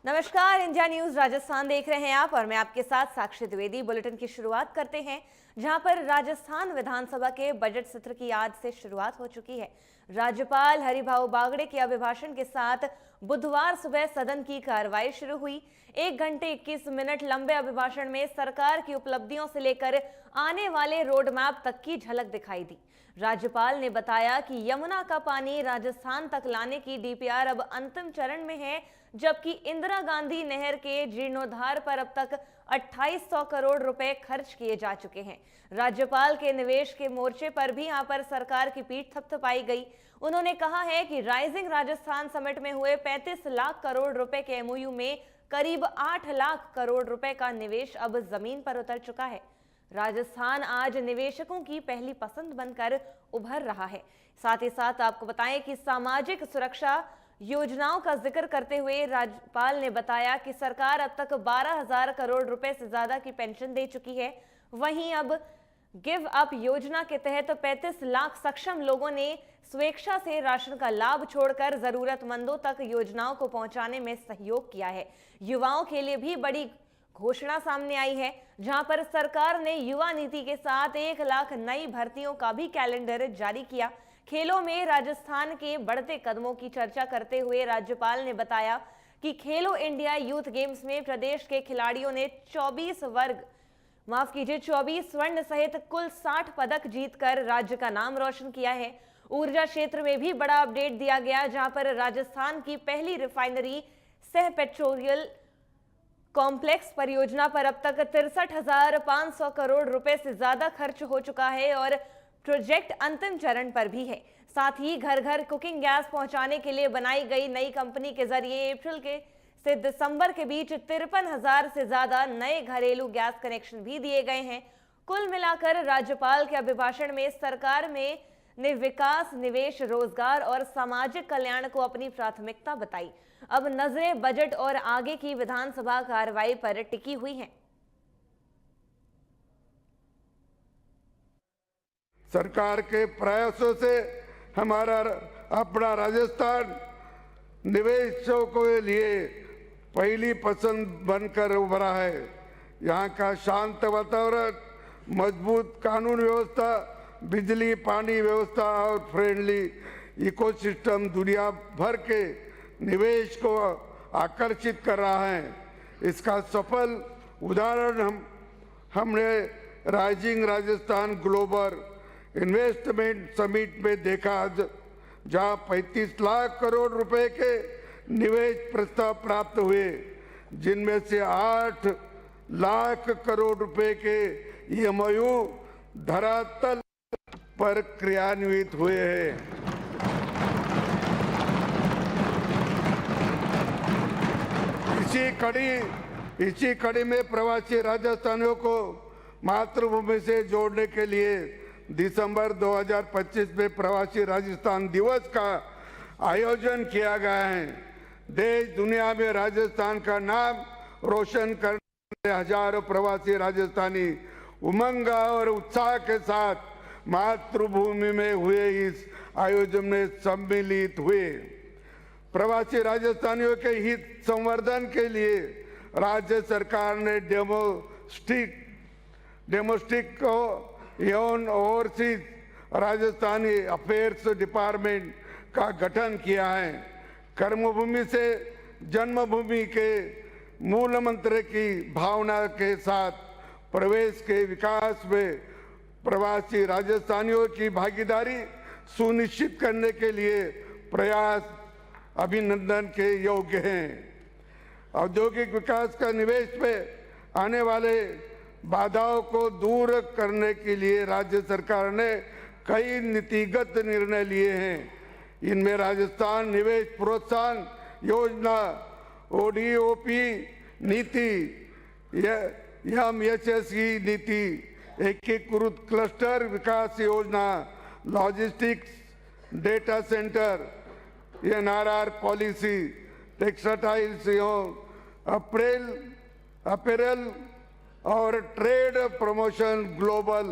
नमस्कार, India news Rajasthan देख रहे हैं आप और मैं आपके साथ साक्षी द्विवेदी। बुलेटिन की शुरुआत करते हैं जहां पर राजस्थान विधानसभा के बजट सत्र की आज से शुरुआत हो चुकी है। राज्यपाल हरिभाऊ बागड़े के अभिभाषण के साथ बुधवार सुबह सदन की कार्रवाई शुरू हुई। 1 घंटे 21 मिनट लंबे अभिभाषण में सरकार की उपलब्धियों से लेकर आने वाले रोड मैप तक की झलक दिखाई दी। राज्यपाल ने बताया कि यमुना का पानी राजस्थान तक लाने की डीपीआर अब अंतिम चरण में है, जबकि इंदिरा गांधी नहर के जीर्णोद्धार पर अब तक 2800 करोड़ रुपए खर्च किए जा चुके हैं। राज्यपाल के निवेश के मोर्चे पर भी यहां पर सरकार की पीठ थपथपाई गई। उन्होंने कहा है कि राइजिंग राजस्थान समिट में हुए 35 लाख करोड़ रुपए के एमओयू में करीब 8 लाख करोड़ रुपए का निवेश अब जमीन पर उतर चुका है। राजस्थान आज निवेशकों की पहली पसंद बनकर उभर रहा है। साथ ही साथ आपको बताएं कि सामाजिक सुरक्षा योजनाओं का जिक्र करते हुए राज्यपाल ने बताया कि सरकार अब तक 12,000 करोड़ रुपए से ज्यादा की पेंशन दे चुकी है। वहीं अब गिव अप योजना के तहत 35 लाख सक्षम लोगों ने स्वेच्छा से राशन का लाभ छोड़कर जरूरतमंदों तक योजनाओं को पहुंचाने में सहयोग किया है। युवाओं के लिए भी बड़ी घोषणा सामने आई है, जहां पर सरकार ने युवा नीति के साथ 1 लाख नई भर्तियों का भी कैलेंडर जारी किया। खेलों में राजस्थान के बढ़ते कदमों की चर्चा करते हुए राज्यपाल ने बताया कि खेलो इंडिया यूथ गेम्स में प्रदेश के खिलाड़ियों ने 24 स्वर्ण सहित कुल 60 पदक जीतकर राज्य का नाम रोशन किया है। ऊर्जा क्षेत्र में भी बड़ा अपडेट दिया गया, जहां पर राजस्थान की पहली रिफाइनरी सह पेट्रोलियम कॉम्प्लेक्स परियोजना पर अब तक 63,500 करोड़ रुपए से ज्यादा खर्च हो चुका है और प्रोजेक्ट अंतिम चरण पर भी है। साथ ही घर घर कुकिंग गैस पहुंचाने के लिए बनाई गई नई कंपनी के जरिए अप्रैल से दिसंबर के बीच 53,000 से ज्यादा नए घरेलू गैस कनेक्शन भी दिए गए हैं। कुल मिलाकर राज्यपाल के अभिभाषण में सरकार ने विकास, निवेश, रोजगार और सामाजिक कल्याण को अपनी प्राथमिकता बताई। अब नजरें बजट और आगे की विधानसभा कार्रवाई पर टिकी हुई हैं। सरकार के प्रयासों से हमारा अपना राजस्थान निवेशकों के लिए पहली पसंद बनकर उभरा है। यहाँ का शांत वातावरण, मजबूत कानून व्यवस्था, बिजली पानी व्यवस्था और फ्रेंडली इकोसिस्टम दुनिया भर के निवेश को आकर्षित कर रहा है। इसका सफल उदाहरण हमने rising Rajasthan global investment summit में देखा, जहां 35 लाख करोड़ रुपए के निवेश प्रस्ताव प्राप्त हुए, जिनमें से 8 लाख करोड़ रुपए के एमओयू धरातल पर क्रियान्वित हुए हैं। इसी कड़ी में प्रवासी राजस्थानियों को मातृभूमि से जोड़ने के लिए दिसंबर 2025 में प्रवासी राजस्थान दिवस का आयोजन किया गया है। देश दुनिया में राजस्थान का नाम रोशन करने हजारों प्रवासी राजस्थानी उमंग और उत्साह के साथ मातृभूमि में हुए इस आयोजन में सम्मिलित हुए। प्रवासी राजस्थानियों के हित संवर्धन के लिए राज्य सरकार ने डोमेस्टिक को एवं ओवरसीज राजस्थानी अफेयर्स डिपार्टमेंट का गठन किया है। कर्मभूमि से जन्मभूमि के मूल मंत्र की भावना के साथ प्रदेश के विकास में प्रवासी राजस्थानियों की भागीदारी सुनिश्चित करने के लिए प्रयास अभिनंदन के योग्य हैं। औद्योगिक विकास का निवेश में आने वाले बाधाओं को दूर करने के लिए राज्य सरकार ने कई नीतिगत निर्णय लिए हैं। इनमें राजस्थान निवेश प्रोत्साहन योजना, ओडीओपी नीति, एमएसएसई नीति, एकीकृत क्लस्टर विकास योजना, logistics data centre, NRR policy, textiles apparel और trade promotion, global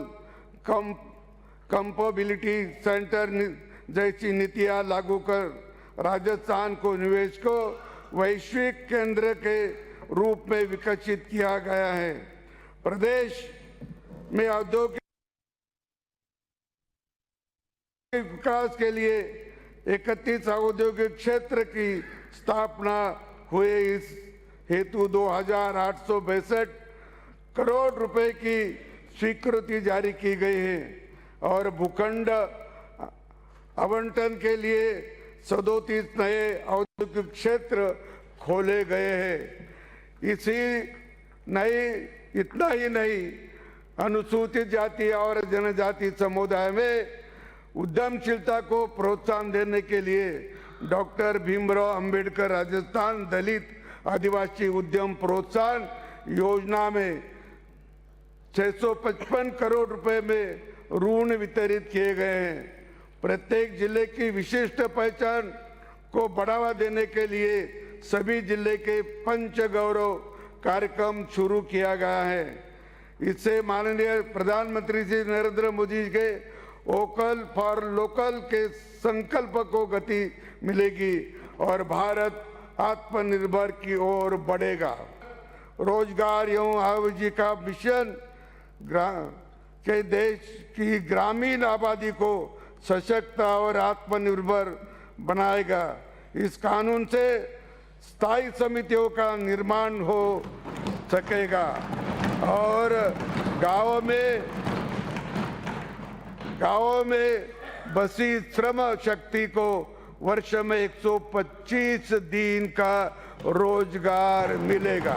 capability centre जैसी नीतियां लागू कर राजस्थान को निवेश को वैश्विक केंद्र के रूप में विकसित किया गया है। प्रदेश में औद्योगिक विकास के लिए 31 औद्योगिक क्षेत्र की स्थापना हुए। इस हेतु 2,862 करोड़ रुपए की स्वीकृति जारी की गई है और भूखंड आवंटन के लिए 37 नए औद्योगिक क्षेत्र खोले गए हैं। इतना ही नहीं, अनुसूचित जाति और जनजाति समुदाय में उद्यमशीलता को प्रोत्साहन देने के लिए डॉक्टर भीमराव अंबेडकर राजस्थान दलित आदिवासी उद्यम प्रोत्साहन योजना में 655 करोड़ रुपए में ऋण वितरित किए गए हैं। प्रत्येक जिले की विशिष्ट पहचान को बढ़ावा देने के लिए सभी जिले के पंच गौरव कार्यक्रम शुरू किया गया है। इससे माननीय प्रधानमंत्री श्री नरेंद्र मोदी के वोकल फॉर लोकल के संकल्प को गति मिलेगी और भारत आत्मनिर्भर की ओर बढ़ेगा। रोजगार एवं आजीविका मिशन के देश की ग्रामीण आबादी को सशक्त और आत्मनिर्भर बनाएगा। इस कानून से स्थायी समितियों का निर्माण हो सकेगा और गाँव में बसी श्रम शक्ति को वर्ष में 125 दिन का रोजगार मिलेगा।